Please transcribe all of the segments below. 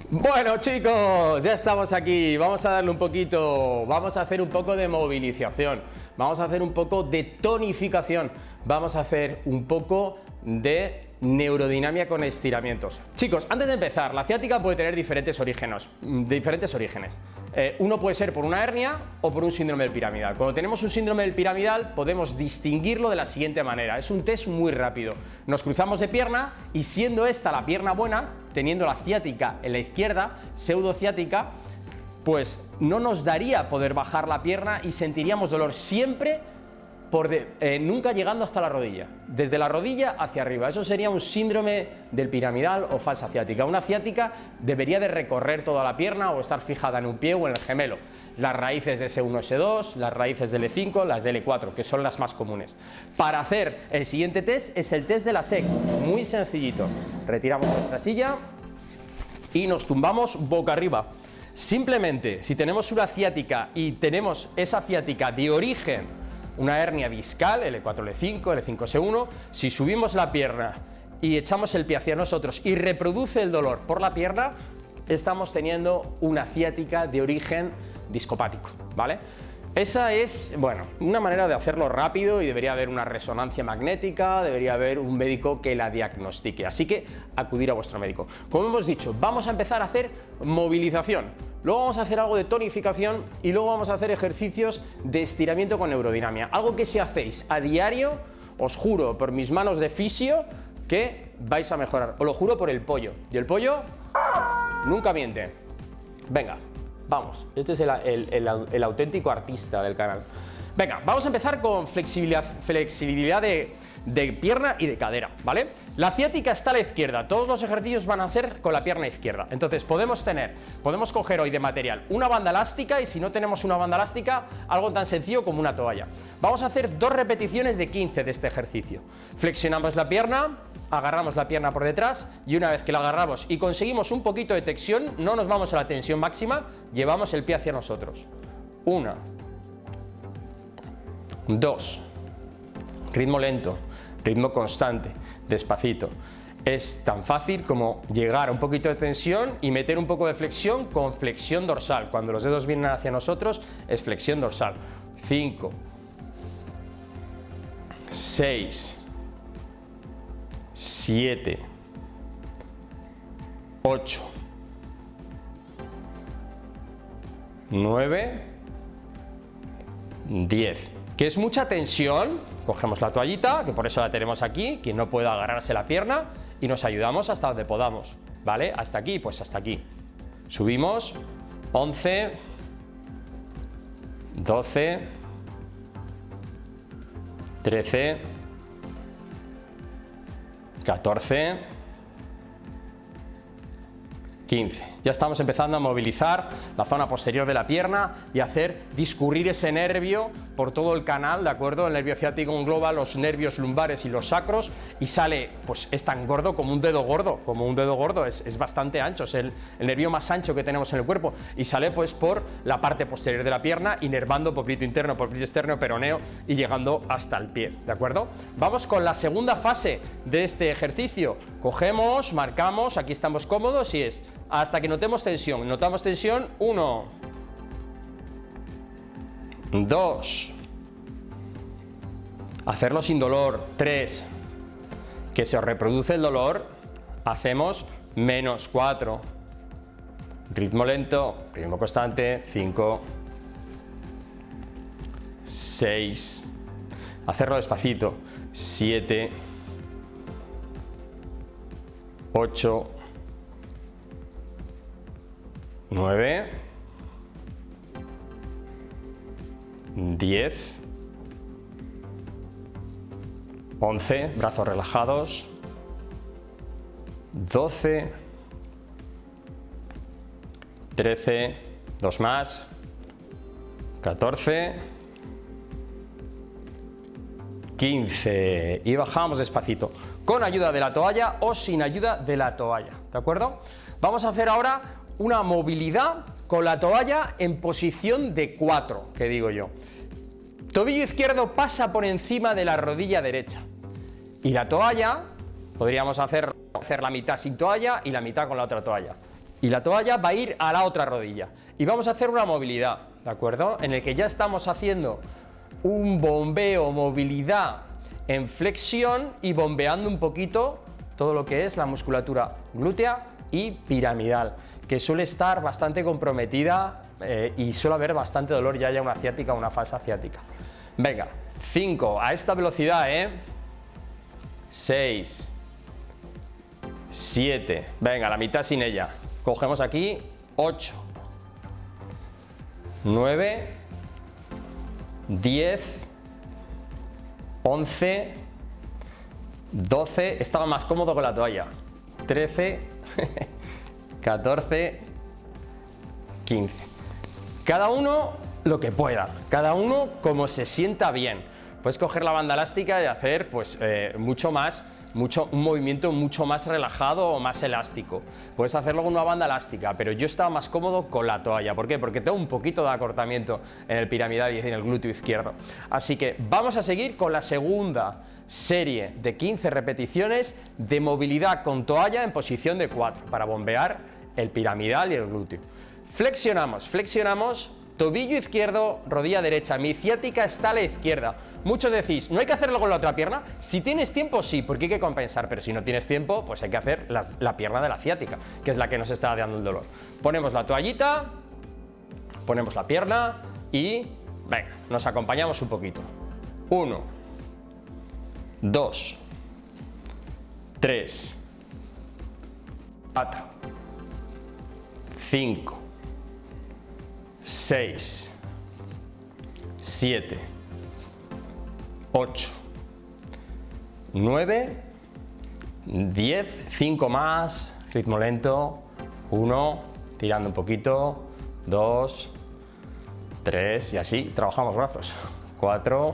Bueno, chicos, ya estamos aquí. Vamos a darle un poquito, vamos a hacer un poco de movilización, vamos a hacer un poco de tonificación, vamos a hacer un poco de neurodinamia con estiramientos. Chicos, antes de empezar, la ciática puede tener diferentes orígenes. Uno puede ser por una hernia o por un síndrome del piramidal. Cuando tenemos un síndrome del piramidal podemos distinguirlo de la siguiente manera. Es un test muy rápido. Nos cruzamos de pierna y siendo esta la pierna buena, teniendo la ciática en la izquierda, pseudociática, pues no nos daría poder bajar la pierna y sentiríamos dolor siempre nunca llegando hasta la rodilla, desde la rodilla hacia arriba. Eso sería un síndrome del piramidal o falsa ciática. Una ciática debería de recorrer toda la pierna o estar fijada en un pie o en el gemelo. Las raíces de S1, S2, las raíces del E5, las del E4, que son las más comunes. Para hacer el siguiente test es el test de la SEC, muy sencillito. Retiramos nuestra silla y nos tumbamos boca arriba. Simplemente, si tenemos una ciática y tenemos esa ciática de origen, una hernia discal, L4, L5, L5, S1, si subimos la pierna y echamos el pie hacia nosotros y reproduce el dolor por la pierna, estamos teniendo una ciática de origen discopático, ¿vale? Esa es, bueno, una manera de hacerlo rápido y debería haber una resonancia magnética, debería haber un médico que la diagnostique, así que acudir a vuestro médico. Como hemos dicho, vamos a empezar a hacer movilización, luego vamos a hacer algo de tonificación y luego vamos a hacer ejercicios de estiramiento con neurodinamia, algo que si hacéis a diario, os juro por mis manos de fisio que vais a mejorar, os lo juro por el pollo, y el pollo nunca miente. Venga. Vamos, este es el auténtico artista del canal. Venga, vamos a empezar con flexibilidad de pierna y de cadera, ¿vale? La ciática está a la izquierda, todos los ejercicios van a ser con la pierna izquierda. Entonces podemos coger hoy de material una banda elástica y si no tenemos una banda elástica, algo tan sencillo como una toalla. Vamos a hacer 2 repeticiones de 15 de este ejercicio. Flexionamos la pierna, agarramos la pierna por detrás y una vez que la agarramos y conseguimos un poquito de tensión, no nos vamos a la tensión máxima, llevamos el pie hacia nosotros. 1, 2, ritmo lento, ritmo constante, despacito. Es tan fácil como llegar a un poquito de tensión y meter un poco de flexión con flexión dorsal. Cuando los dedos vienen hacia nosotros es flexión dorsal. 5, 6, 7, 8, 9, 10. ¿Que es mucha tensión? Cogemos la toallita, que por eso la tenemos aquí, quien no pueda agarrarse la pierna, y nos ayudamos hasta donde podamos, ¿vale? Hasta aquí, pues hasta aquí. Subimos, 11, 12, 13, 14, 15. Ya estamos empezando a movilizar la zona posterior de la pierna y hacer discurrir ese nervio por todo el canal, ¿de acuerdo? El nervio ciático engloba los nervios lumbares y los sacros y sale, pues es tan gordo como un dedo gordo, es bastante ancho, es el nervio más ancho que tenemos en el cuerpo y sale pues por la parte posterior de la pierna, inervando poplito interno, poplito externo, peroneo y llegando hasta el pie, ¿de acuerdo? Vamos con la segunda fase de este ejercicio. Cogemos, marcamos, aquí estamos cómodos y es hasta que notemos tensión. Notamos tensión, 1, 2, hacerlo sin dolor, 3, que se os reproduce el dolor, hacemos menos 4, ritmo lento, ritmo constante, 5, 6, hacerlo despacito, 7, 8, 9, 10, 11, brazos relajados, 12, 13, 2 más, 14, 15 y bajamos despacito, con ayuda de la toalla o sin ayuda de la toalla, ¿de acuerdo? Vamos a hacer ahora una movilidad con la toalla en posición de 4, que digo yo. Tobillo izquierdo pasa por encima de la rodilla derecha y la toalla podríamos hacer hacer la mitad sin toalla y la mitad con la otra toalla. Y la toalla va a ir a la otra rodilla. Y vamos a hacer una movilidad, ¿de acuerdo? En el que ya estamos haciendo un bombeo, movilidad en flexión y bombeando un poquito todo lo que es la musculatura glútea y piramidal, que suele estar bastante comprometida y suele haber bastante dolor, ya haya una ciática o una falsa ciática. Venga, 5, a esta velocidad, 6, 7, venga, la mitad sin ella. Cogemos aquí 8, 9, 10, 11, 12, estaba más cómodo con la toalla, 13, 14, 15. Cada uno lo que pueda, cada uno como se sienta bien. Puedes coger la banda elástica y hacer pues un movimiento mucho más relajado o más elástico. Puedes hacerlo con una banda elástica, pero yo estaba más cómodo con la toalla. ¿Por qué? Porque tengo un poquito de acortamiento en el piramidal y en el glúteo izquierdo. Así que vamos a seguir con la segunda serie de 15 repeticiones de movilidad con toalla en posición de 4 para bombear el piramidal y el glúteo. Flexionamos, tobillo izquierdo, rodilla derecha. Mi ciática está a la izquierda. Muchos decís, ¿no hay que hacerlo con la otra pierna? Si tienes tiempo, sí, porque hay que compensar, pero si no tienes tiempo, pues hay que hacer la pierna de la ciática, que es la que nos está dando el dolor. Ponemos la toallita, ponemos la pierna y, venga, nos acompañamos un poquito. 1, 2, 3, 4, 5, 6, 7, 8, 9, 10, 5 más, ritmo lento, 1, tirando un poquito, 2, 3 y así, trabajamos brazos, 4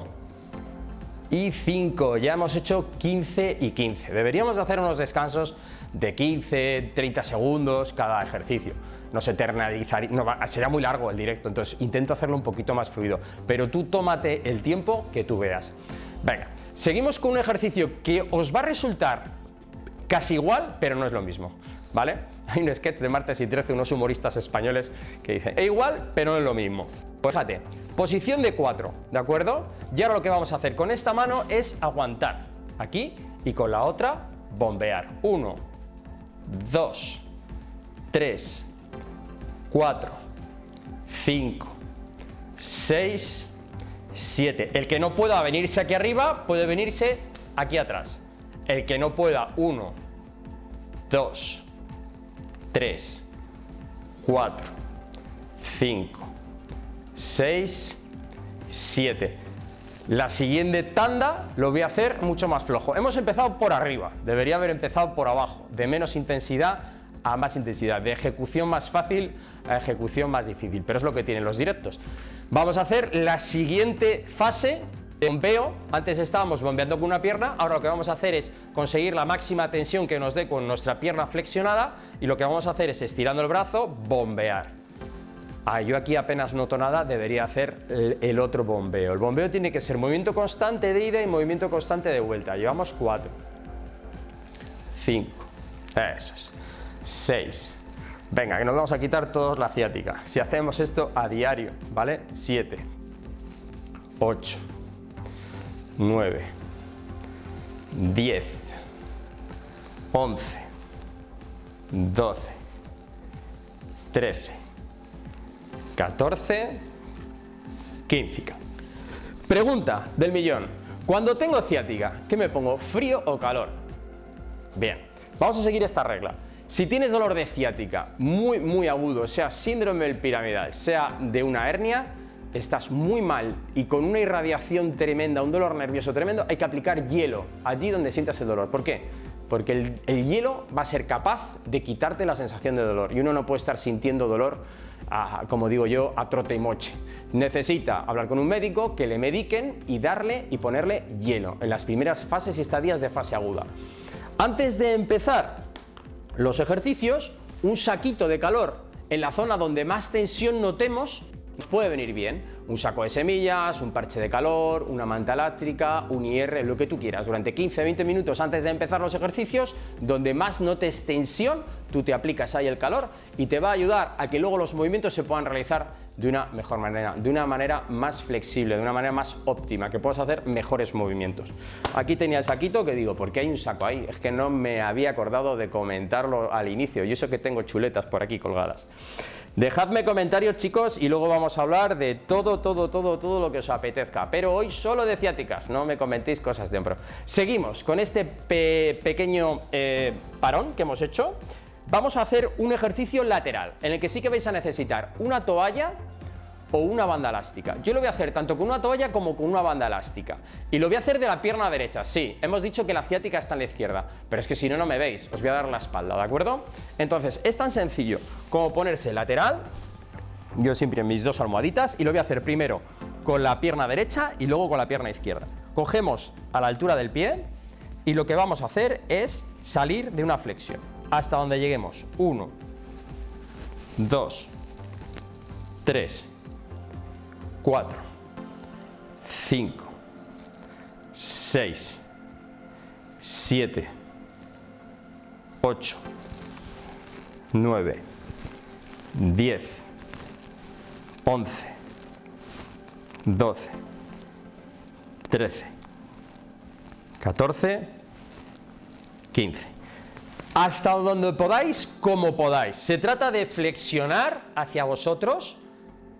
y 5, ya hemos hecho 15 y 15. Deberíamos hacer unos descansos de 15, 30 segundos cada ejercicio. No se eternizaría, sería muy largo el directo, entonces intento hacerlo un poquito más fluido, pero tú tómate el tiempo que tú veas. Venga, seguimos con un ejercicio que os va a resultar casi igual, pero no es lo mismo, ¿vale? Hay un sketch de Martes y 13, unos humoristas españoles que dicen, es igual, pero no es lo mismo. Pues fíjate, posición de 4, ¿de acuerdo? Y ahora lo que vamos a hacer con esta mano es aguantar aquí y con la otra bombear. 1, 2, 3, 4, 5, 6, 7. El que no pueda venirse aquí arriba puede venirse aquí atrás. El que no pueda, 1, 2, 3, 4, 5, 6, 7. La siguiente tanda lo voy a hacer mucho más flojo. Hemos empezado por arriba, debería haber empezado por abajo, de menos intensidad a más intensidad, de ejecución más fácil a ejecución más difícil, pero es lo que tienen los directos. Vamos a hacer la siguiente fase de bombeo. Antes estábamos bombeando con una pierna, ahora lo que vamos a hacer es conseguir la máxima tensión que nos dé con nuestra pierna flexionada y lo que vamos a hacer es, estirando el brazo, bombear. Yo aquí apenas noto nada, debería hacer el otro bombeo. El bombeo tiene que ser movimiento constante de ida y movimiento constante de vuelta. Llevamos 4, 5, eso es, 6. Venga, que nos vamos a quitar todos la ciática. Si hacemos esto a diario, ¿vale? 7, 8, 9, 10, 11, 12, 13, 14, 15. Pregunta del millón. Cuando tengo ciática, ¿qué me pongo? ¿Frío o calor? Bien, vamos a seguir esta regla. Si tienes dolor de ciática muy agudo, sea síndrome del piramidal, sea de una hernia, estás muy mal y con una irradiación tremenda, un dolor nervioso tremendo, hay que aplicar hielo allí donde sientas el dolor. ¿Por qué? Porque el hielo va a ser capaz de quitarte la sensación de dolor y uno no puede estar sintiendo dolor, como digo yo, a trote y moche. Necesita hablar con un médico, que le mediquen y darle y ponerle hielo en las primeras fases y estadios de fase aguda. Antes de empezar los ejercicios, un saquito de calor en la zona donde más tensión notemos Nos puede venir bien un saco de semillas, un parche de calor, una manta eléctrica, un IR, lo que tú quieras, durante 15-20 minutos antes de empezar los ejercicios, donde más notes tensión, tú te aplicas ahí el calor y te va a ayudar a que luego los movimientos se puedan realizar de una mejor manera, de una manera más flexible, de una manera más óptima, que puedas hacer mejores movimientos. Aquí tenía el saquito que digo, ¿por qué hay un saco ahí? Es que no me había acordado de comentarlo al inicio, y eso que tengo chuletas por aquí colgadas. Dejadme comentarios, chicos, y luego vamos a hablar de todo lo que os apetezca, pero hoy solo de ciáticas, no me comentéis cosas de hombro. Seguimos con este pequeño parón que hemos hecho. Vamos a hacer un ejercicio lateral, en el que sí que vais a necesitar una toalla o una banda elástica. Yo lo voy a hacer tanto con una toalla como con una banda elástica. Y lo voy a hacer de la pierna derecha. Sí, hemos dicho que la ciática está en la izquierda, pero es que si no, no me veis, os voy a dar la espalda, ¿de acuerdo? Entonces, es tan sencillo como ponerse lateral, yo siempre en mis dos almohaditas, y lo voy a hacer primero con la pierna derecha y luego con la pierna izquierda. Cogemos a la altura del pie y lo que vamos a hacer es salir de una flexión hasta donde lleguemos. 1, 2, 3, 4, 5, 6, 7, 8, 9, 10, 11, 12, 13, 14, 15. Hasta donde podáis, como podáis. Se trata de flexionar hacia vosotros,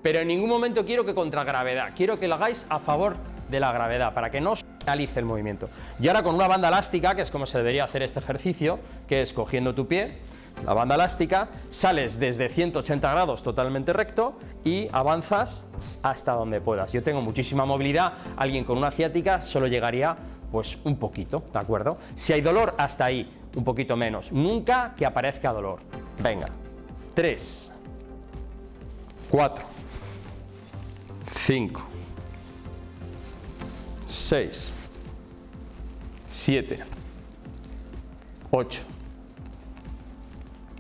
pero en ningún momento quiero que contra gravedad. Quiero que lo hagáis a favor de la gravedad, para que no os penalice el movimiento. Y ahora con una banda elástica, que es como se debería hacer este ejercicio, que es cogiendo tu pie, la banda elástica, sales desde 180 grados totalmente recto y avanzas hasta donde puedas. Yo tengo muchísima movilidad, alguien con una ciática solo llegaría pues un poquito, ¿de acuerdo? Si hay dolor, hasta ahí, un poquito menos. Nunca que aparezca dolor. Venga, 3, 4, 5, 6, 7, 8,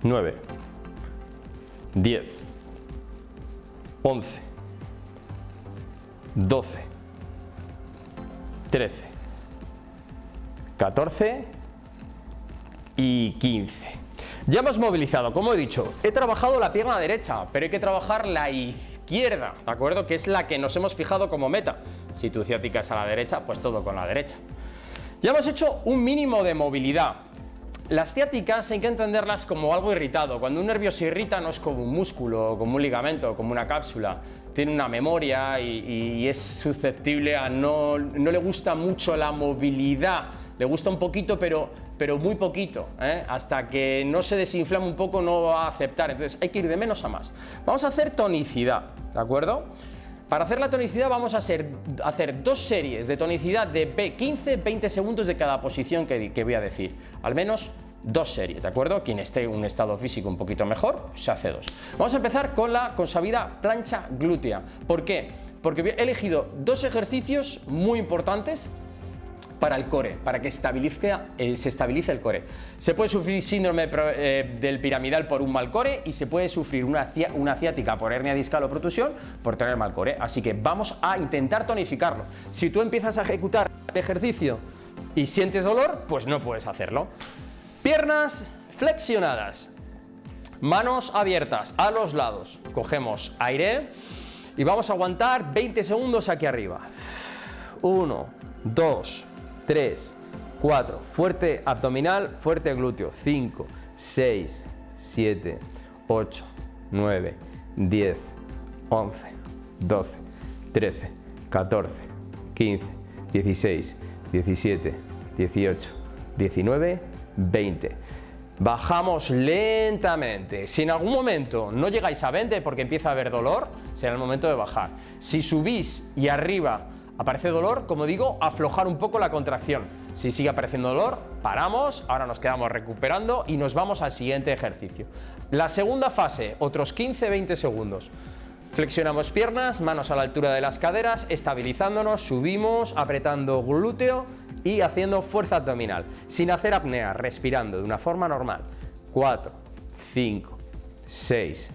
9, 10, 11, 12, 13, 14 y 15. Ya hemos movilizado, como he dicho, he trabajado la pierna derecha, pero hay que trabajar la izquierda, ¿de acuerdo? Que es la que nos hemos fijado como meta. Si tu ciática es a la derecha, pues todo con la derecha. Ya hemos hecho un mínimo de movilidad. Las ciáticas hay que entenderlas como algo irritado. Cuando un nervio se irrita no es como un músculo, como un ligamento, como una cápsula. Tiene una memoria y es susceptible a no le gusta mucho la movilidad. Le gusta un poquito, pero muy poquito, ¿eh? Hasta que no se desinflama un poco no va a aceptar. Entonces hay que ir de menos a más. Vamos a hacer tonicidad, ¿de acuerdo? Para hacer la tonicidad vamos a hacer 2 series de tonicidad de 15-20 segundos de cada posición que voy a decir. Al menos 2 series, ¿de acuerdo? Quien esté en un estado físico un poquito mejor, se hace 2. Vamos a empezar con la consabida plancha glútea. ¿Por qué? Porque he elegido 2 ejercicios muy importantes para el core, para que se estabilice el core. Se puede sufrir síndrome del piramidal por un mal core y se puede sufrir una ciática por hernia discal o protusión por tener mal core. Así que vamos a intentar tonificarlo. Si tú empiezas a ejecutar el ejercicio y sientes dolor, pues no puedes hacerlo. Piernas flexionadas, manos abiertas a los lados. Cogemos aire y vamos a aguantar 20 segundos aquí arriba. 1, 2, 3, 4, fuerte abdominal, fuerte glúteo, 5, 6, 7, 8, 9, 10, 11, 12, 13, 14, 15, 16, 17, 18, 19, 20. Bajamos lentamente. Si en algún momento no llegáis a 20 porque empieza a haber dolor, será el momento de bajar. Si subís y arriba aparece dolor, como digo, aflojar un poco la contracción. Si sigue apareciendo dolor, paramos, ahora nos quedamos recuperando y nos vamos al siguiente ejercicio. La segunda fase, otros 15-20 segundos. Flexionamos piernas, manos a la altura de las caderas, estabilizándonos, subimos, apretando glúteo y haciendo fuerza abdominal, sin hacer apnea, respirando de una forma normal. 4, 5, 6,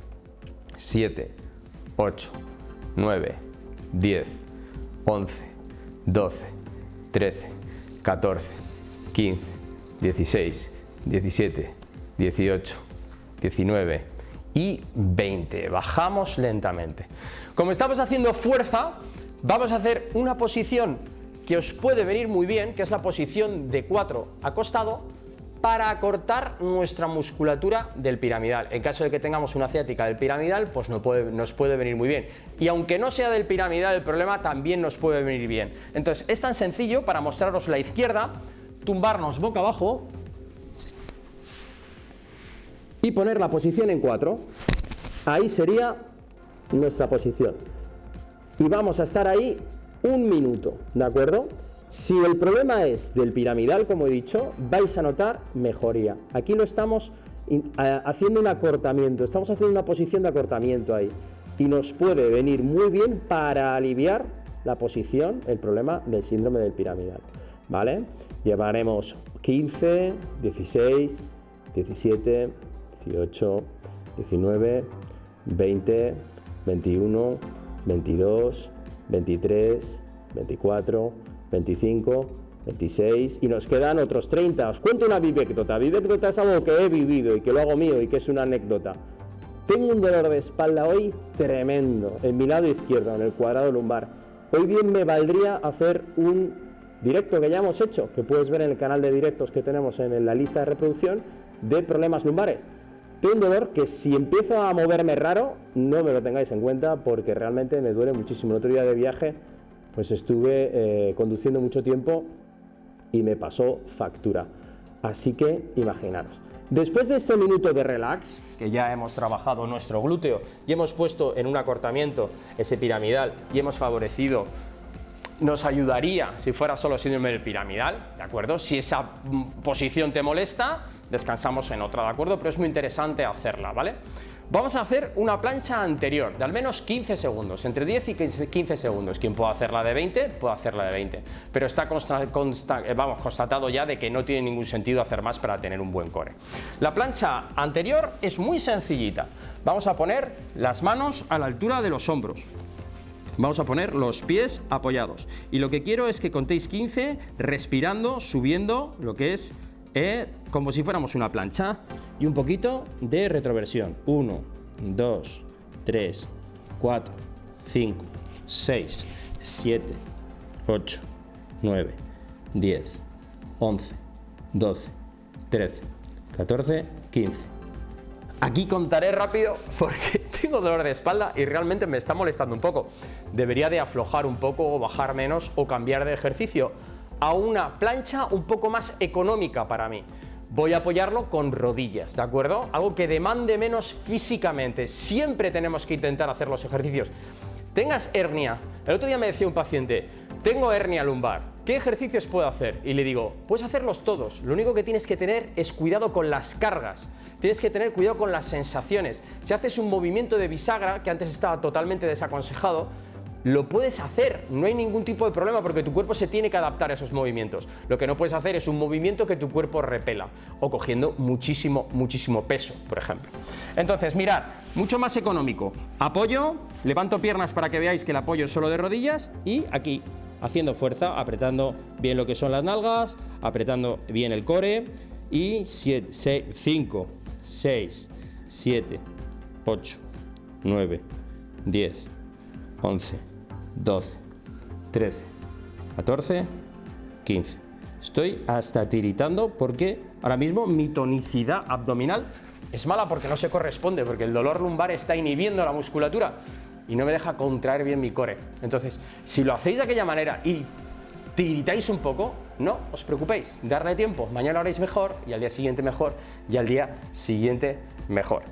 7, 8, 9, 10, 11, 12, 13, 14, 15, 16, 17, 18, 19 y 20. Bajamos lentamente. Como estamos haciendo fuerza, vamos a hacer una posición que os puede venir muy bien, que es la posición de 4 acostado, para acortar nuestra musculatura del piramidal. En caso de que tengamos una ciática del piramidal, pues nos puede venir muy bien. Y aunque no sea del piramidal el problema, también nos puede venir bien. Entonces, es tan sencillo, para mostraros la izquierda, tumbarnos boca abajo y poner la posición en 4. Ahí sería nuestra posición. Y vamos a estar ahí 1 minuto, ¿de acuerdo? Si el problema es del piramidal, como he dicho, vais a notar mejoría. Aquí lo estamos haciendo un acortamiento, estamos haciendo una posición de acortamiento ahí. Y nos puede venir muy bien para aliviar la posición, el problema del síndrome del piramidal, ¿vale? Llevaremos 15, 16, 17, 18, 19, 20, 21, 22, 23, 24, 25, 26 y nos quedan otros 30. Os cuento una vivécdota. Vivécdota es algo que he vivido y que lo hago mío y que es una anécdota. Tengo un dolor de espalda hoy tremendo en mi lado izquierdo, en el cuadrado lumbar. Hoy bien me valdría hacer un directo que ya hemos hecho, que puedes ver en el canal de directos que tenemos en la lista de reproducción, de problemas lumbares. Tengo un dolor que si empiezo a moverme raro, no me lo tengáis en cuenta porque realmente me duele muchísimo. El otro día de viaje pues estuve conduciendo mucho tiempo y me pasó factura. Así que imaginaros. Después de este minuto de relax, que ya hemos trabajado nuestro glúteo y hemos puesto en un acortamiento ese piramidal y hemos favorecido, nos ayudaría si fuera solo síndrome del piramidal, ¿de acuerdo? Si esa posición te molesta, descansamos en otra, ¿de acuerdo? Pero es muy interesante hacerla, ¿vale? Vamos a hacer una plancha anterior de al menos 15 segundos, entre 10 y 15 segundos. Quien pueda hacerla de 20, puede hacerla de 20. Pero está constatado ya de que no tiene ningún sentido hacer más para tener un buen core. La plancha anterior es muy sencillita. Vamos a poner las manos a la altura de los hombros. Vamos a poner los pies apoyados. Y lo que quiero es que contéis 15 respirando, subiendo lo que es como si fuéramos una plancha y un poquito de retroversión. 1, 2, 3, 4, 5, 6, 7, 8, 9, 10, 11, 12, 13, 14, 15. Aquí contaré rápido porque tengo dolor de espalda y realmente me está molestando un poco. Debería de aflojar un poco o bajar menos o cambiar de ejercicio a una plancha un poco más económica para mí. Voy a apoyarlo con rodillas, ¿de acuerdo? Algo que demande menos físicamente. Siempre tenemos que intentar hacer los ejercicios. Tengas hernia. El otro día me decía un paciente, tengo hernia lumbar, ¿qué ejercicios puedo hacer? Y le digo, puedes hacerlos todos. Lo único que tienes que tener es cuidado con las cargas. Tienes que tener cuidado con las sensaciones. Si haces un movimiento de bisagra, que antes estaba totalmente desaconsejado, lo puedes hacer, no hay ningún tipo de problema porque tu cuerpo se tiene que adaptar a esos movimientos. Lo que no puedes hacer es un movimiento que tu cuerpo repela o cogiendo muchísimo peso, por ejemplo. Entonces, mirad, mucho más económico. Apoyo, levanto piernas para que veáis que el apoyo es solo de rodillas y aquí, haciendo fuerza, apretando bien lo que son las nalgas, apretando bien el core y 5, 6, 7, 8, 9, 10, 11, 12, 13, 14, 15. Estoy hasta tiritando porque ahora mismo mi tonicidad abdominal es mala porque no se corresponde, porque el dolor lumbar está inhibiendo la musculatura y no me deja contraer bien mi core. Entonces, si lo hacéis de aquella manera y tiritáis un poco, no os preocupéis, darle tiempo. Mañana lo haréis mejor y al día siguiente mejor y al día siguiente mejor.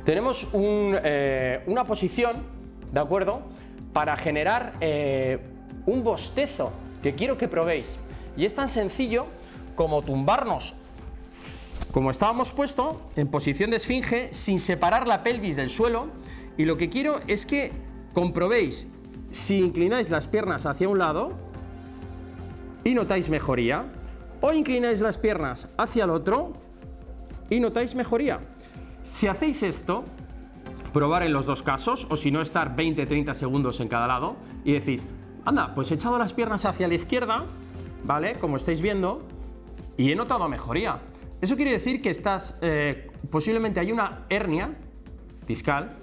Tenemos una posición, ¿de acuerdo?, para generar un bostezo que quiero que probéis. Y es tan sencillo como tumbarnos, como estábamos puesto, en posición de esfinge, sin separar la pelvis del suelo. Y lo que quiero es que comprobéis si inclináis las piernas hacia un lado y notáis mejoría, o inclináis las piernas hacia el otro y notáis mejoría. Si hacéis esto, probar en los dos casos, o si no, estar 20-30 segundos en cada lado y decís, anda, pues he echado las piernas hacia la izquierda, ¿vale? Como estáis viendo, y he notado mejoría. Eso quiere decir que posiblemente hay una hernia discal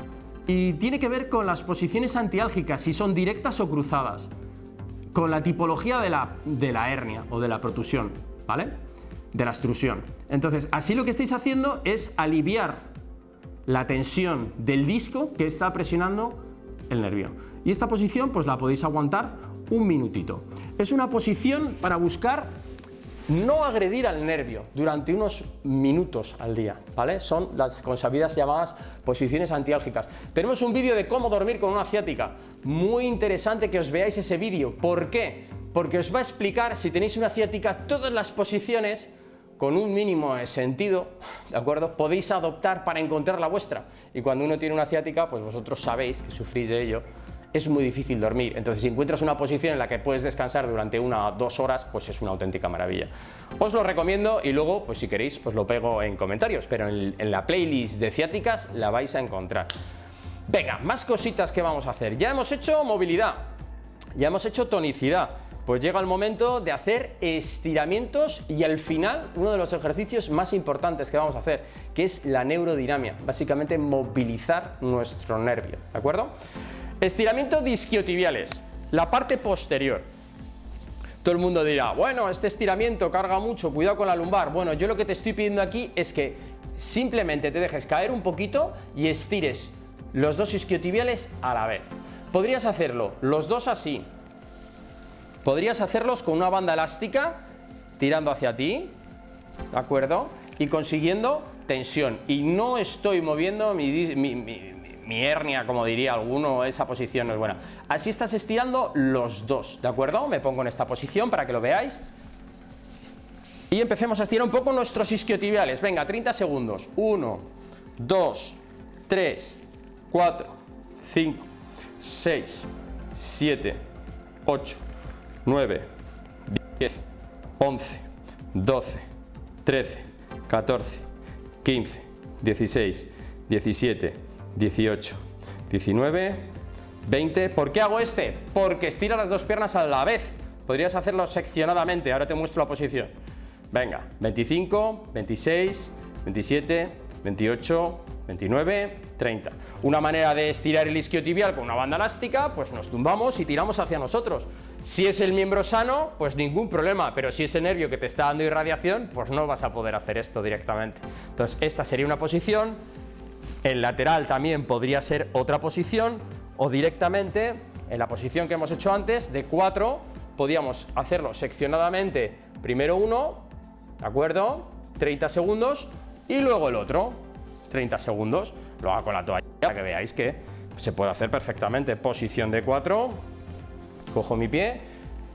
y tiene que ver con las posiciones antiálgicas, si son directas o cruzadas, con la tipología de la hernia o de la protusión, ¿vale? De la extrusión. Entonces, así lo que estáis haciendo es aliviar la tensión del disco que está presionando el nervio. Y esta posición pues la podéis aguantar un minutito. Es una posición para buscar no agredir al nervio durante unos minutos al día, ¿vale? Son las consabidas llamadas posiciones antiálgicas. Tenemos un vídeo de cómo dormir con una ciática, muy interesante que os veáis ese vídeo. ¿Por qué? Porque os va a explicar, si tenéis una ciática, todas las posiciones con un mínimo de sentido, ¿de acuerdo? Podéis adoptar para encontrar la vuestra. Y cuando uno tiene una ciática, pues vosotros sabéis que sufrís de ello, es muy difícil dormir. Entonces, si encuentras una posición en la que puedes descansar durante 1 o 2 horas, pues es una auténtica maravilla. Os lo recomiendo y luego, pues si queréis, os lo pego en comentarios, pero en la playlist de ciáticas la vais a encontrar. Venga, más cositas que vamos a hacer. Ya hemos hecho movilidad, ya hemos hecho tonicidad. Pues llega el momento de hacer estiramientos y al final uno de los ejercicios más importantes que vamos a hacer, que es la neurodinamia, básicamente movilizar nuestro nervio, ¿de acuerdo? Estiramiento de isquiotibiales, la parte posterior. Todo el mundo dirá, bueno, este estiramiento carga mucho, cuidado con la lumbar. Bueno, yo lo que te estoy pidiendo aquí es que simplemente te dejes caer un poquito y estires los dos isquiotibiales a la vez. Podrías hacerlo los dos así. Podrías hacerlos con una banda elástica tirando hacia ti, ¿de acuerdo? Y consiguiendo tensión. Y no estoy moviendo mi hernia, como diría alguno, esa posición no es buena. Así estás estirando los dos, ¿de acuerdo? Me pongo en esta posición para que lo veáis. Y empecemos a estirar un poco nuestros isquiotibiales. Venga, 30 segundos. 1, 2, 3, 4, 5, 6, 7, 8, 9, 10, 11, 12, 13, 14, 15, 16, 17, 18, 19, 20. ¿Por qué hago este? Porque estira las dos piernas a la vez. Podrías hacerlo seccionadamente. Ahora te muestro la posición. Venga, 25, 26, 27, 28, 29, 30. Una manera de estirar el isquiotibial con una banda elástica, pues nos tumbamos y tiramos hacia nosotros. Si es el miembro sano, pues ningún problema, pero si es el nervio que te está dando irradiación, pues no vas a poder hacer esto directamente. Entonces, esta sería una posición. El lateral también podría ser otra posición, o directamente en la posición que hemos hecho antes de 4, podíamos hacerlo seccionadamente, primero uno, ¿de acuerdo? 30 segundos y luego el otro, 30 segundos. Lo hago con la toalla para que veáis que se puede hacer perfectamente. Posición de 4, cojo mi pie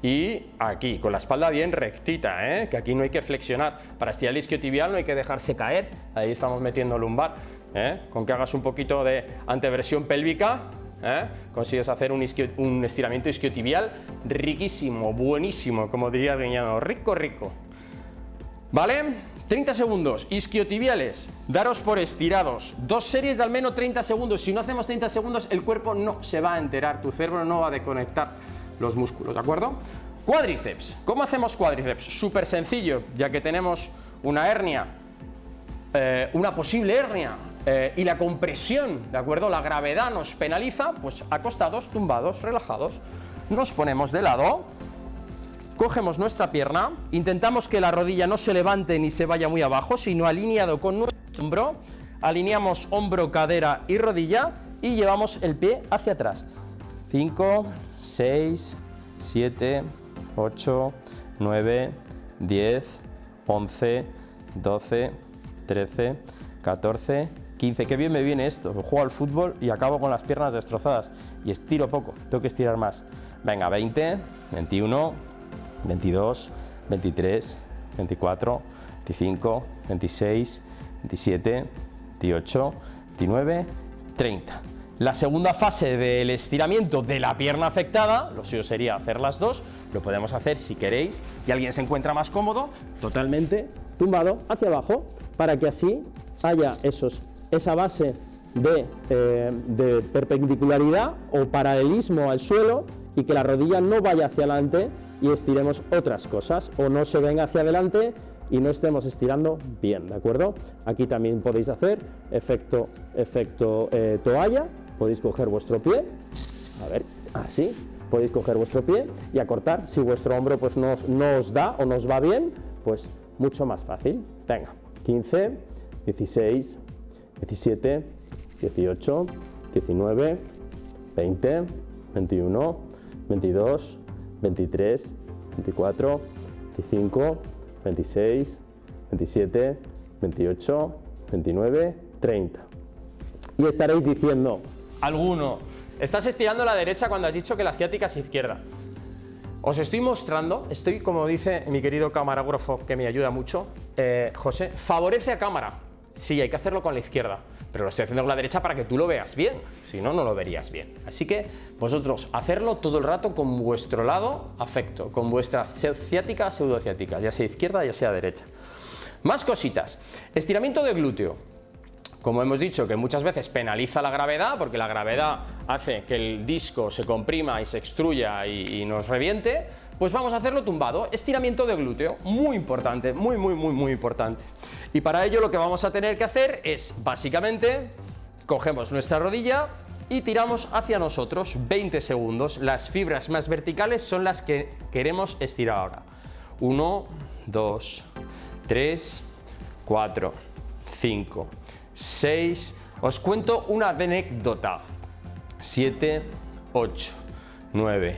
y aquí, con la espalda bien rectita, que aquí no hay que flexionar. Para estirar el isquiotibial no hay que dejarse caer, ahí estamos metiendo lumbar. Con que hagas un poquito de anteversión pélvica, consigues hacer un estiramiento isquiotibial riquísimo, buenísimo, como diría Griñano, rico, rico. ¿Vale? 30 segundos, isquiotibiales, daros por estirados, 2 series de al menos 30 segundos. Si no hacemos 30 segundos, el cuerpo no se va a enterar, tu cerebro no va a desconectar los músculos, ¿de acuerdo? Cuádriceps, ¿cómo hacemos cuádriceps? Súper sencillo, ya que tenemos una hernia, una posible hernia, y la compresión, ¿de acuerdo? La gravedad nos penaliza, pues acostados, tumbados, relajados, nos ponemos de lado, cogemos nuestra pierna, intentamos que la rodilla no se levante ni se vaya muy abajo, sino alineado con nuestro hombro, alineamos hombro, cadera y rodilla y llevamos el pie hacia atrás. 5, 6, 7, 8, 9, 10, 11, 12, 13, 14, 15. Qué bien me viene esto. Juego al fútbol y acabo con las piernas destrozadas. Y estiro poco, tengo que estirar más. Venga, 20, 21, 22, 23, 24, 25, 26, 27, 28, 29, 30. La segunda fase del estiramiento de la pierna afectada, lo suyo sería hacer las dos, lo podemos hacer si queréis y alguien se encuentra más cómodo, totalmente tumbado hacia abajo, para que así haya esa base de perpendicularidad o paralelismo al suelo y que la rodilla no vaya hacia adelante y estiremos otras cosas, o no se venga hacia adelante y no estemos estirando bien, ¿de acuerdo? Aquí también podéis hacer efecto toalla, podéis coger vuestro pie, a ver, así, podéis coger vuestro pie y acortar. Si vuestro hombro pues no os da o no os va bien, pues mucho más fácil. Venga, 15, 16, 17, 18, 19, 20, 21, 22, 23, 24, 25, 26, 27, 28, 29, 30. Y estaréis diciendo, alguno, estás estirando la derecha cuando has dicho que la ciática es izquierda. Os estoy mostrando, como dice mi querido camarógrafo que me ayuda mucho, José, favorece a cámara. Sí, hay que hacerlo con la izquierda, pero lo estoy haciendo con la derecha para que tú lo veas bien, si no, no lo verías bien. Así que vosotros hacerlo todo el rato con vuestro lado afecto, con vuestra ciática, pseudociática, ya sea izquierda, ya sea derecha. Más cositas. Estiramiento de glúteo. Como hemos dicho, que muchas veces penaliza la gravedad, porque la gravedad hace que el disco se comprima y se extruya y nos reviente, pues vamos a hacerlo tumbado. Estiramiento de glúteo, muy importante, muy importante. Y para ello lo que vamos a tener que hacer es, básicamente, cogemos nuestra rodilla y tiramos hacia nosotros 20 segundos. Las fibras más verticales son las que queremos estirar ahora. 1, 2, 3, 4, 5, 6, os cuento una anécdota, 7, 8, 9,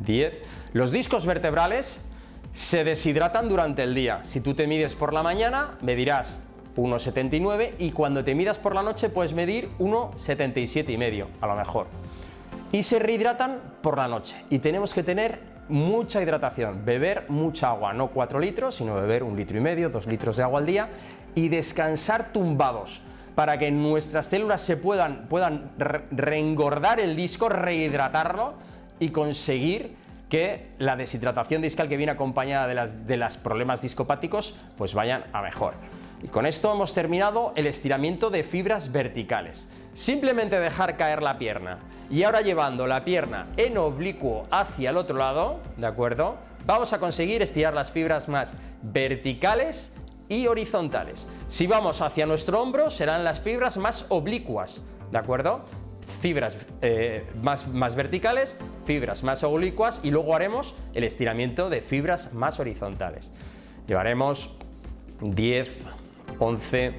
10. Los discos vertebrales se deshidratan durante el día. Si tú te mides por la mañana, medirás 1,79 y cuando te midas por la noche puedes medir 1,77,5 a lo mejor. Y se rehidratan por la noche y tenemos que tener mucha hidratación, beber mucha agua, no 4 litros, sino beber 1,5 litros, 2 litros de agua al día y descansar tumbados para que nuestras células se puedan reengordar el disco, rehidratarlo y conseguir que la deshidratación discal que viene acompañada de los problemas discopáticos pues vayan a mejor. Y con esto hemos terminado el estiramiento de fibras verticales. Simplemente dejar caer la pierna y ahora llevando la pierna en oblicuo hacia el otro lado, ¿de acuerdo? Vamos a conseguir estirar las fibras más verticales y horizontales. Si vamos hacia nuestro hombro serán las fibras más oblicuas, ¿de acuerdo? Fibras más verticales, fibras más oblicuas y luego haremos el estiramiento de fibras más horizontales. Llevaremos 10, 11,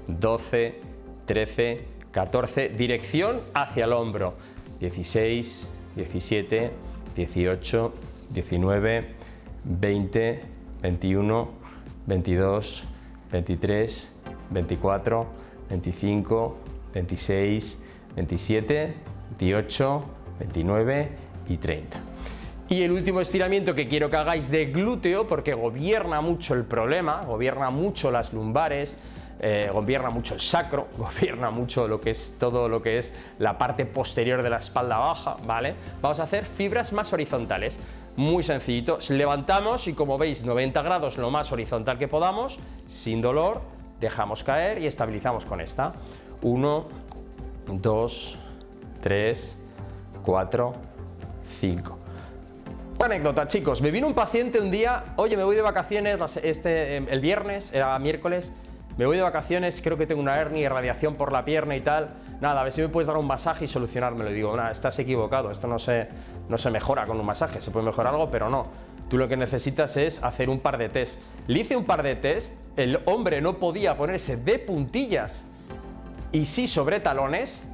12, 13, 14, dirección hacia el hombro, 16, 17, 18, 19, 20, 21, 22, 23, 24, 25, 26, 27, 28, 29 y 30. Y el último estiramiento que quiero que hagáis de glúteo, porque gobierna mucho el problema, gobierna mucho las lumbares, gobierna mucho el sacro, gobierna mucho todo lo que es la parte posterior de la espalda baja, ¿vale? Vamos a hacer fibras más horizontales. Muy sencillito, levantamos y como veis 90 grados lo más horizontal que podamos, sin dolor, dejamos caer y estabilizamos con esta. 1, 2, 3, 4, 5. Anécdota, chicos, me vino un paciente un día, oye, me voy de vacaciones, el viernes, era miércoles, me voy de vacaciones, creo que tengo una hernia y radiación por la pierna y tal, nada, a ver si me puedes dar un masaje y solucionármelo. Y digo, nada, estás equivocado, esto no se mejora con un masaje, se puede mejorar algo, pero no. Tú lo que necesitas es hacer un par de test. Le hice un par de test, el hombre no podía ponerse de puntillas y sí sobre talones,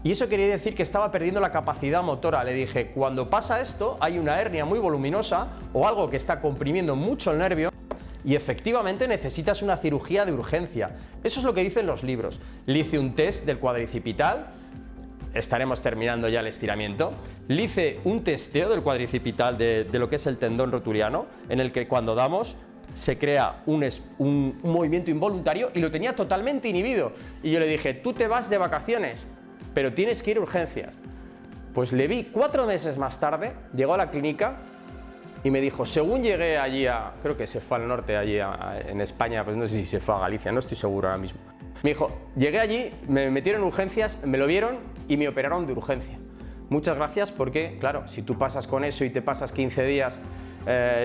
y eso quería decir que estaba perdiendo la capacidad motora. Le dije, cuando pasa esto, hay una hernia muy voluminosa o algo que está comprimiendo mucho el nervio y efectivamente necesitas una cirugía de urgencia. Eso es lo que dicen los libros. Le hice un test del cuadricipital, estaremos terminando ya el estiramiento. Le hice un testeo del cuadricipital de lo que es el tendón rotuliano, en el que cuando damos se crea un movimiento involuntario y lo tenía totalmente inhibido. Y yo le dije, tú te vas de vacaciones, pero tienes que ir a urgencias. Pues le vi 4 meses más tarde, llegó a la clínica y me dijo, según llegué allí creo que se fue al norte, allí en España, pues no sé si se fue a Galicia, no estoy seguro ahora mismo. Me dijo, llegué allí, me metieron en urgencias, me lo vieron y me operaron de urgencia. Muchas gracias porque, claro, si tú pasas con eso y te pasas 15 días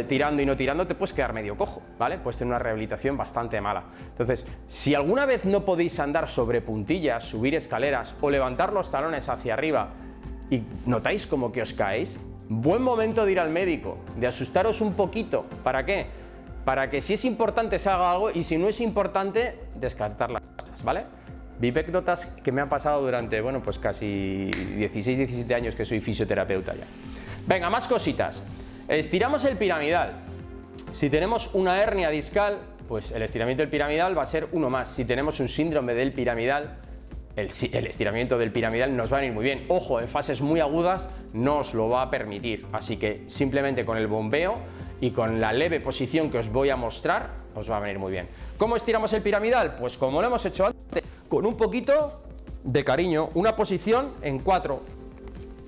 tirando y no tirando, te puedes quedar medio cojo, ¿vale? Puedes tener una rehabilitación bastante mala. Entonces, si alguna vez no podéis andar sobre puntillas, subir escaleras o levantar los talones hacia arriba y notáis como que os caéis, buen momento de ir al médico, de asustaros un poquito. ¿Para qué? Para que si es importante se haga algo y si no es importante, descartar las cosas, ¿vale? Anécdotas que me han pasado durante, bueno, pues casi 16-17 años que soy fisioterapeuta ya. Venga, más cositas. Estiramos el piramidal. Si tenemos una hernia discal, pues el estiramiento del piramidal va a ser uno más. Si tenemos un síndrome del piramidal, el estiramiento del piramidal nos va a venir muy bien. Ojo, en fases muy agudas no os lo va a permitir. Así que simplemente con el bombeo y con la leve posición que os voy a mostrar, os va a venir muy bien. ¿Cómo estiramos el piramidal? Pues como lo hemos hecho antes, con un poquito de cariño, una posición en 4.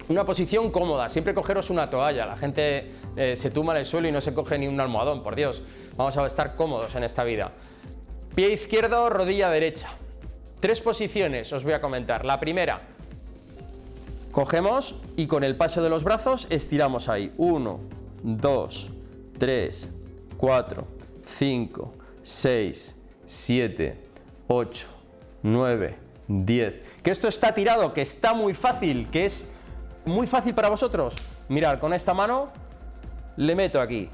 Una posición cómoda, siempre cogeros una toalla, la gente se tumba en el suelo y no se coge ni un almohadón, por Dios. Vamos a estar cómodos en esta vida. Pie izquierdo, rodilla derecha. 3 posiciones os voy a comentar. La primera, cogemos y con el paso de los brazos estiramos ahí. 1, 2, 3, 4, 5, 6, 7, 8, 9, 10. Que esto está tirado, que está muy fácil, que es muy fácil para vosotros. Mirad, con esta mano le meto aquí.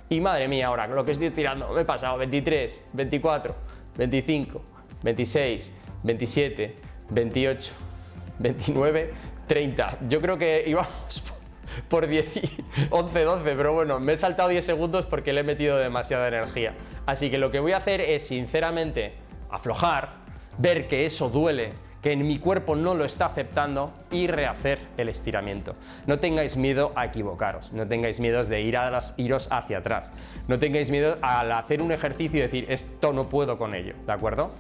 Y madre mía, ahora con lo que estoy tirando, me he pasado 23, 24, 25, 26, 27, 28, 29, 30. Yo creo que íbamos por 10, 11, 12, pero bueno, me he saltado 10 segundos porque le he metido demasiada energía. Así que lo que voy a hacer es, sinceramente, aflojar, ver que eso duele, que en mi cuerpo no lo está aceptando y rehacer el estiramiento. No tengáis miedo a equivocaros, no tengáis miedo de iros hacia atrás, no tengáis miedo al hacer un ejercicio y decir, esto no puedo con ello, ¿de acuerdo?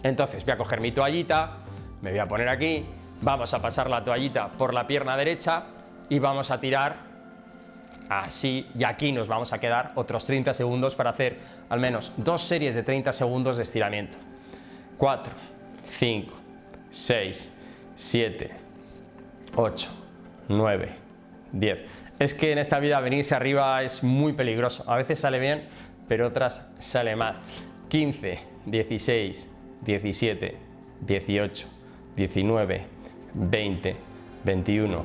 Entonces voy a coger mi toallita, me voy a poner aquí, vamos a pasar la toallita por la pierna derecha y vamos a tirar así, y aquí nos vamos a quedar otros 30 segundos para hacer al menos 2 series de 30 segundos de estiramiento. 4, 5, 6, 7, 8, 9, 10. Es que en esta vida venirse arriba es muy peligroso. A veces sale bien, pero otras sale mal. 15, 16, 17, 18, 19, 20, 21,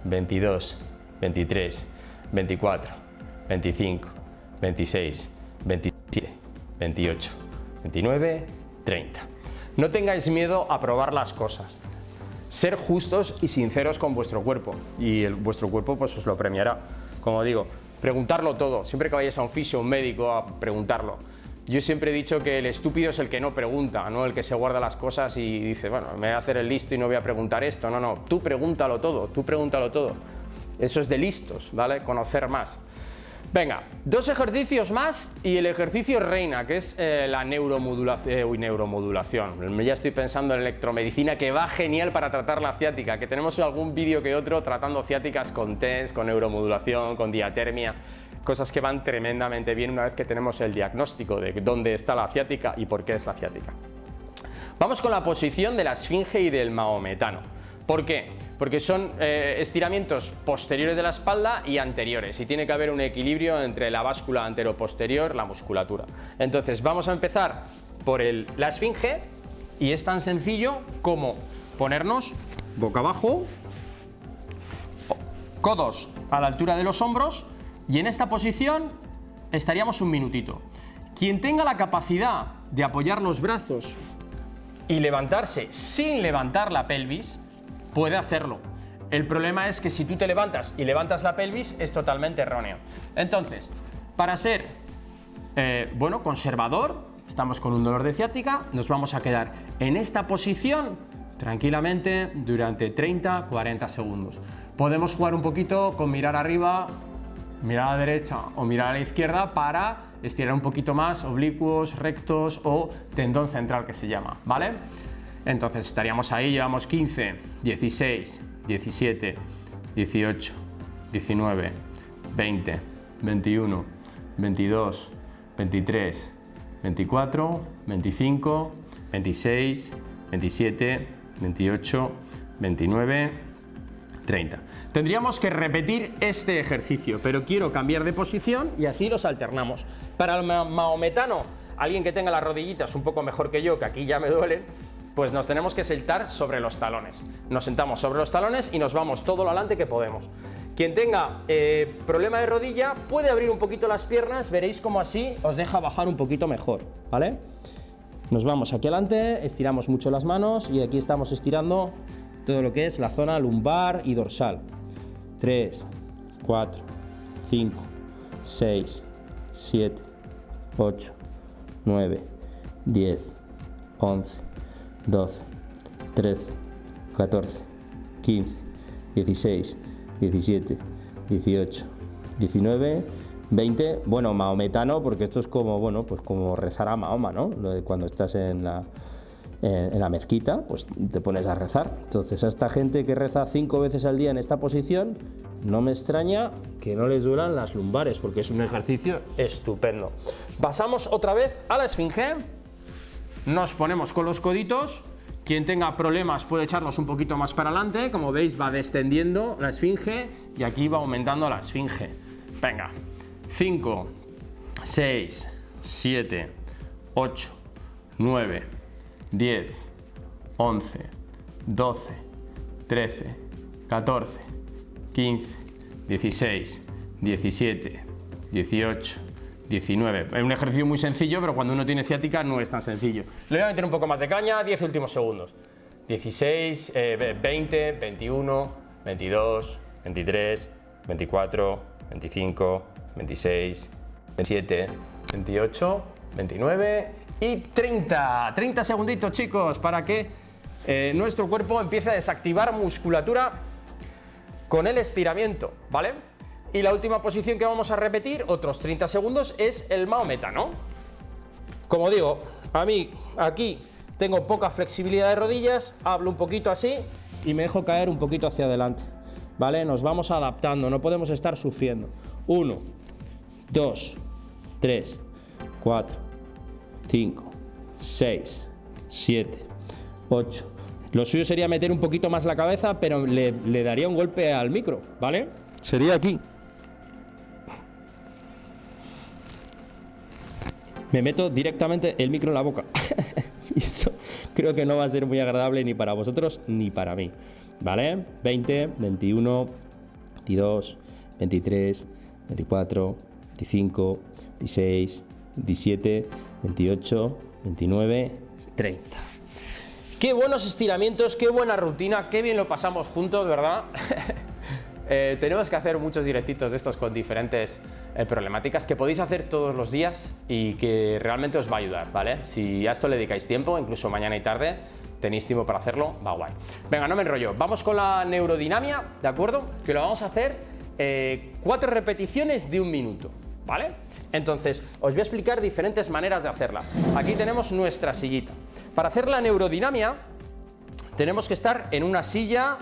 22, 23, 24, 25, 26, 27, 28, 29, 30. No tengáis miedo a probar las cosas. Ser justos y sinceros con vuestro cuerpo y vuestro cuerpo pues os lo premiará. Como digo, preguntarlo todo. Siempre que vayáis a un fisio, un médico, a preguntarlo. Yo siempre he dicho que el estúpido es el que no pregunta, no el que se guarda las cosas y dice, bueno, me voy a hacer el listo y no voy a preguntar esto. No, no, tú pregúntalo todo, tú pregúntalo todo. Eso es de listos, ¿vale? Conocer más. Venga, 2 ejercicios más y el ejercicio reina, que es la neuromodulación. Ya estoy pensando en electromedicina, que va genial para tratar la ciática, que tenemos algún vídeo que otro tratando ciáticas con TENS, con neuromodulación, con diatermia, cosas que van tremendamente bien una vez que tenemos el diagnóstico de dónde está la ciática y por qué es la ciática. Vamos con la posición de la esfinge y del mahometano. ¿Por qué? Porque son estiramientos posteriores de la espalda y anteriores y tiene que haber un equilibrio entre la báscula anteroposterior, la musculatura. Entonces vamos a empezar por la esfinge y es tan sencillo como ponernos boca abajo, codos a la altura de los hombros y en esta posición estaríamos un minutito. Quien tenga la capacidad de apoyar los brazos y levantarse sin levantar la pelvis, puede hacerlo. El problema es que si tú te levantas y levantas la pelvis es totalmente erróneo. Entonces, para ser bueno, conservador, estamos con un dolor de ciática, nos vamos a quedar en esta posición tranquilamente durante 30-40 segundos. Podemos jugar un poquito con mirar arriba, mirar a la derecha o mirar a la izquierda para estirar un poquito más oblicuos, rectos o tendón central que se llama, ¿vale? Entonces estaríamos ahí, llevamos 15, 16, 17, 18, 19, 20, 21, 22, 23, 24, 25, 26, 27, 28, 29, 30. Tendríamos que repetir este ejercicio, pero quiero cambiar de posición y así los alternamos. Para el mahometano, alguien que tenga las rodillitas un poco mejor que yo, que aquí ya me duelen, pues nos tenemos que sentar sobre los talones. Nos sentamos sobre los talones y nos vamos todo lo adelante que podemos. Quien tenga problema de rodilla puede abrir un poquito las piernas, veréis cómo así os deja bajar un poquito mejor, ¿vale? Nos vamos aquí adelante, estiramos mucho las manos y aquí estamos estirando todo lo que es la zona lumbar y dorsal. 3, 4, 5, 6, 7, 8, 9, 10, 11, 12, 13, 14, 15, 16, 17, 18, 19, 20, bueno, mahometano, porque esto es como, bueno, pues como rezar a Mahoma, ¿no? Lo de cuando estás en la mezquita, pues te pones a rezar. Entonces a esta gente que reza 5 veces al día en esta posición, no me extraña que no les duelan las lumbares, porque es un ejercicio estupendo. Pasamos otra vez a la esfinge, nos ponemos con los coditos. Quien tenga problemas puede echarlos un poquito más para adelante, como veis va descendiendo la esfinge y aquí va aumentando la esfinge. Venga, 5, 6, 7, 8, 9, 10, 11, 12, 13, 14, 15, 16, 17, 18, 19. Es un ejercicio muy sencillo, pero cuando uno tiene ciática no es tan sencillo. Le voy a meter un poco más de caña, 10 últimos segundos. 16, 20, 21, 22, 23, 24, 25, 26, 27, 28, 29 y 30. 30 segunditos, chicos, para que nuestro cuerpo empiece a desactivar musculatura con el estiramiento, ¿vale? Y la última posición que vamos a repetir, otros 30 segundos, es el mahometano. Como digo, a mí aquí tengo poca flexibilidad de rodillas, hablo un poquito así y me dejo caer un poquito hacia adelante, ¿vale? Nos vamos adaptando, no podemos estar sufriendo. 1, 2, 3, 4, 5, 6, 7, 8. Lo suyo sería meter un poquito más la cabeza, pero le daría un golpe al micro, ¿vale? Sería aquí. Me meto directamente el micro en la boca. Y eso creo que no va a ser muy agradable ni para vosotros ni para mí, ¿vale? 20, 21, 22, 23, 24, 25, 26, 27, 28, 29, 30. Qué buenos estiramientos, qué buena rutina, qué bien lo pasamos juntos, ¿verdad? Tenemos que hacer muchos directitos de estos con diferentes problemáticas que podéis hacer todos los días y que realmente os va a ayudar, ¿vale? Si a esto le dedicáis tiempo, incluso mañana y tarde, tenéis tiempo para hacerlo, va guay. Venga, no me enrollo, vamos con la neurodinamia, ¿de acuerdo? Que lo vamos a hacer 4 repeticiones de 1 minuto, ¿vale? Entonces, os voy a explicar diferentes maneras de hacerla. Aquí tenemos nuestra sillita. Para hacer la neurodinamia, tenemos que estar en una silla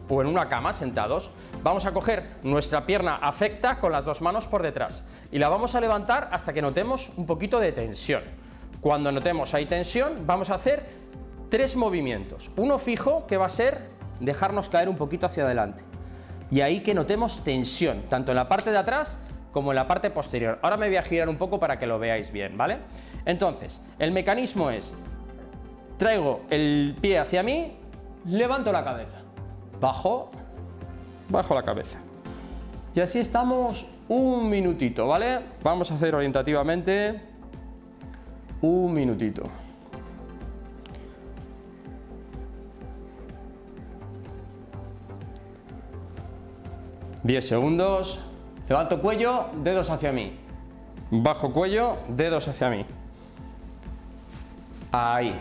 o en una cama sentados. Vamos a coger nuestra pierna afecta con las 2 manos por detrás y la vamos a levantar hasta que notemos un poquito de tensión. Cuando notemos ahí tensión, vamos a hacer 3 movimientos. Uno fijo, que va a ser dejarnos caer un poquito hacia adelante. Y ahí que notemos tensión, tanto en la parte de atrás como en la parte posterior. Ahora me voy a girar un poco para que lo veáis bien, ¿vale? Entonces, el mecanismo es: traigo el pie hacia mí, levanto la cabeza, bajo la cabeza. Y así estamos un minutito, ¿vale? Vamos a hacer orientativamente un minutito. ...10 segundos... Levanto cuello, dedos hacia mí. Bajo cuello, dedos hacia mí. Ahí.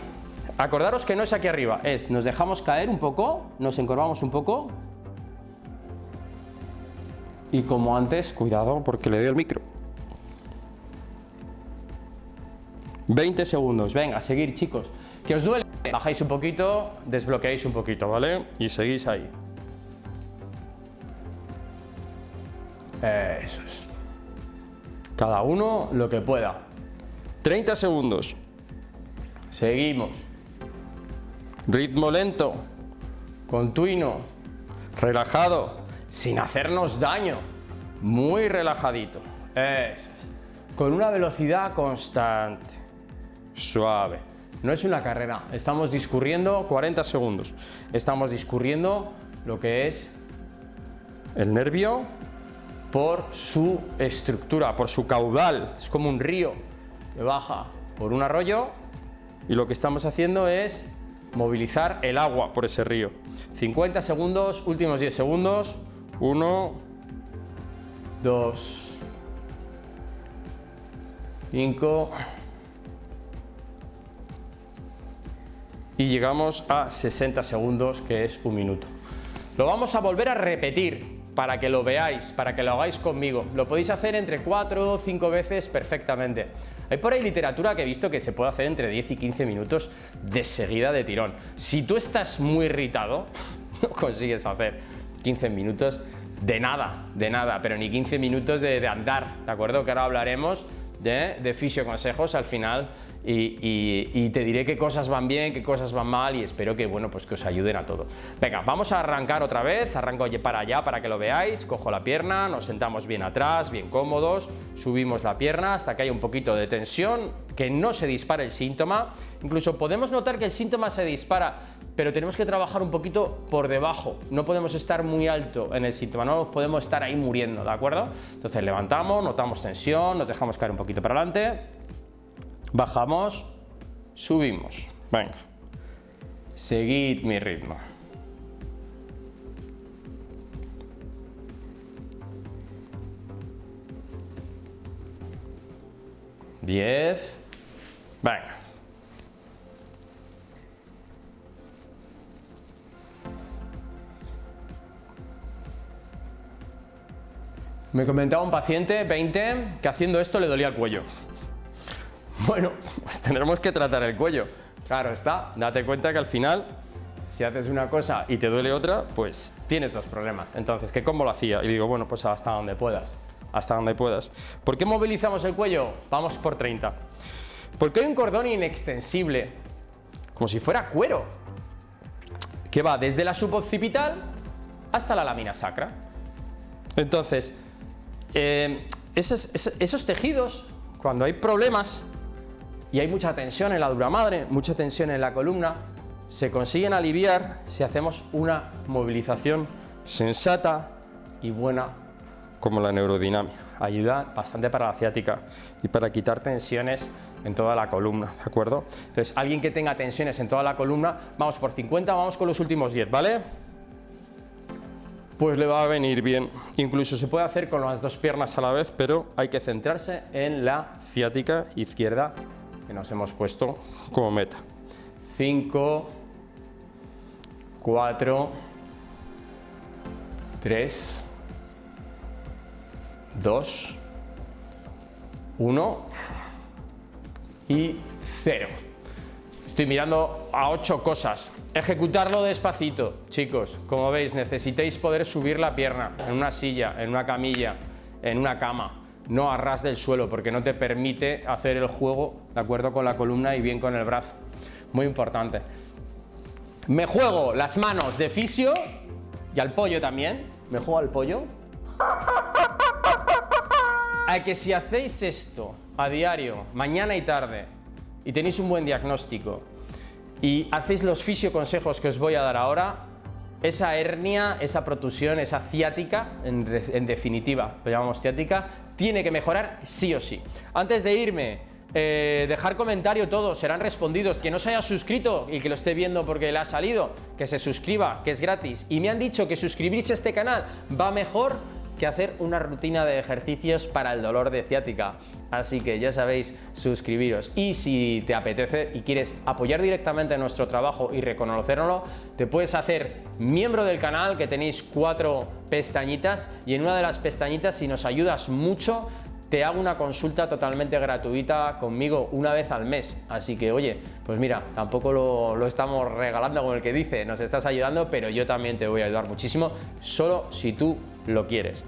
Acordaros que no es aquí arriba, es nos dejamos caer un poco, nos encorvamos un poco. Y como antes, cuidado porque le doy el micro. 20 segundos, venga, seguir, chicos. ¿Que os duele? Bajáis un poquito, desbloqueáis un poquito, ¿vale? Y seguís ahí. Eso es. Cada uno lo que pueda. 30 segundos. Seguimos. Ritmo lento, continuo, relajado, sin hacernos daño. Muy relajadito. Eso es. Con una velocidad constante. Suave. No es una carrera. Estamos discurriendo 40 segundos. Estamos discurriendo lo que es el nervio por su estructura, por su caudal. Es como un río que baja por un arroyo y lo que estamos haciendo es movilizar el agua por ese río. 50 segundos, últimos 10 segundos. 1, 2, 5 y llegamos a 60 segundos, que es un minuto. Lo vamos a volver a repetir para que lo veáis, para que lo hagáis conmigo. Lo podéis hacer entre 4 o 5 veces perfectamente. Hay por ahí literatura que he visto que se puede hacer entre 10 y 15 minutos de seguida de tirón. Si tú estás muy irritado, no consigues hacer 15 minutos de nada, pero ni 15 minutos de andar, ¿de acuerdo? Que ahora hablaremos de fisioconsejos al final y te diré qué cosas van bien, qué cosas van mal y espero que, bueno, pues que os ayuden a todo. Venga, vamos a arrancar otra vez, arranco para allá para que lo veáis, cojo la pierna, nos sentamos bien atrás, bien cómodos, subimos la pierna hasta que haya un poquito de tensión, que no se dispare el síntoma, incluso podemos notar que el síntoma se dispara, pero tenemos que trabajar un poquito por debajo, no podemos estar muy alto en el síntoma, no podemos estar ahí muriendo, ¿de acuerdo? Entonces levantamos, notamos tensión, nos dejamos caer un poquito para adelante, bajamos, subimos, venga, seguid mi ritmo. Diez, venga. Me comentaba un paciente, 20, que haciendo esto le dolía el cuello. Bueno, pues tendremos que tratar el cuello. Claro está, date cuenta que al final, si haces una cosa y te duele otra, pues tienes dos problemas. Entonces, ¿qué cómo lo hacía? Y digo, bueno, pues hasta donde puedas. Hasta donde puedas. ¿Por qué movilizamos el cuello? Vamos por 30. Porque hay un cordón inextensible, como si fuera cuero, que va desde la suboccipital hasta la lámina sacra. Entonces, esos tejidos, cuando hay problemas y hay mucha tensión en la dura madre, mucha tensión en la columna, se consiguen aliviar si hacemos una movilización sensata y buena como la neurodinamia. Ayuda bastante para la ciática y para quitar tensiones en toda la columna, ¿de acuerdo? Entonces, alguien que tenga tensiones en toda la columna, vamos por 50, vamos con los últimos 10, ¿vale? Pues le va a venir bien. Incluso se puede hacer con las dos piernas a la vez, pero hay que centrarse en la ciática izquierda que nos hemos puesto como meta. 5, 4, 3, 2, 1 y 0. Estoy mirando a 8 cosas. Ejecutarlo despacito, chicos. Como veis, necesitáis poder subir la pierna en una silla, en una camilla, en una cama. No a ras del suelo, porque no te permite hacer el juego de acuerdo con la columna y bien con el brazo. Muy importante. Me juego las manos de fisio y al pollo también. Me juego al pollo. A que si hacéis esto a diario, mañana y tarde, y tenéis un buen diagnóstico y hacéis los fisioconsejos que os voy a dar ahora, esa hernia, esa protusión, esa ciática, en definitiva, lo llamamos ciática, tiene que mejorar sí o sí. Antes de irme, dejar comentario, todos serán respondidos. Que no se haya suscrito y que lo esté viendo porque le ha salido, que se suscriba, que es gratis. Y me han dicho que suscribirse a este canal va mejor que hacer una rutina de ejercicios para el dolor de ciática. Así que ya sabéis, suscribiros. Y si te apetece y quieres apoyar directamente nuestro trabajo y reconocerlo, te puedes hacer miembro del canal, que tenéis 4 pestañitas, y en una de las pestañitas, si nos ayudas mucho, te hago una consulta totalmente gratuita conmigo una vez al mes. Así que, oye, pues mira, tampoco lo estamos regalando como el que dice, nos estás ayudando, pero yo también te voy a ayudar muchísimo, solo si tú lo quieres.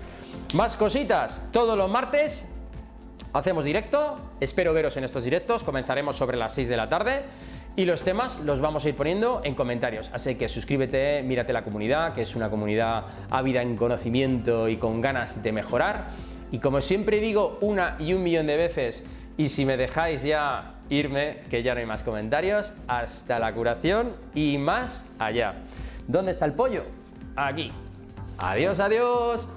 Más cositas, todos los martes hacemos directo, espero veros en estos directos, comenzaremos sobre las 6 de la tarde Y los temas los vamos a ir poniendo en comentarios, así que suscríbete, mírate la comunidad, que es una comunidad ávida en conocimiento y con ganas de mejorar. Y como siempre digo una y un millón de veces, y si me dejáis ya irme, que ya no hay más comentarios, hasta la curación y más allá. ¿Dónde está el pollo? Aquí. Adiós, adiós.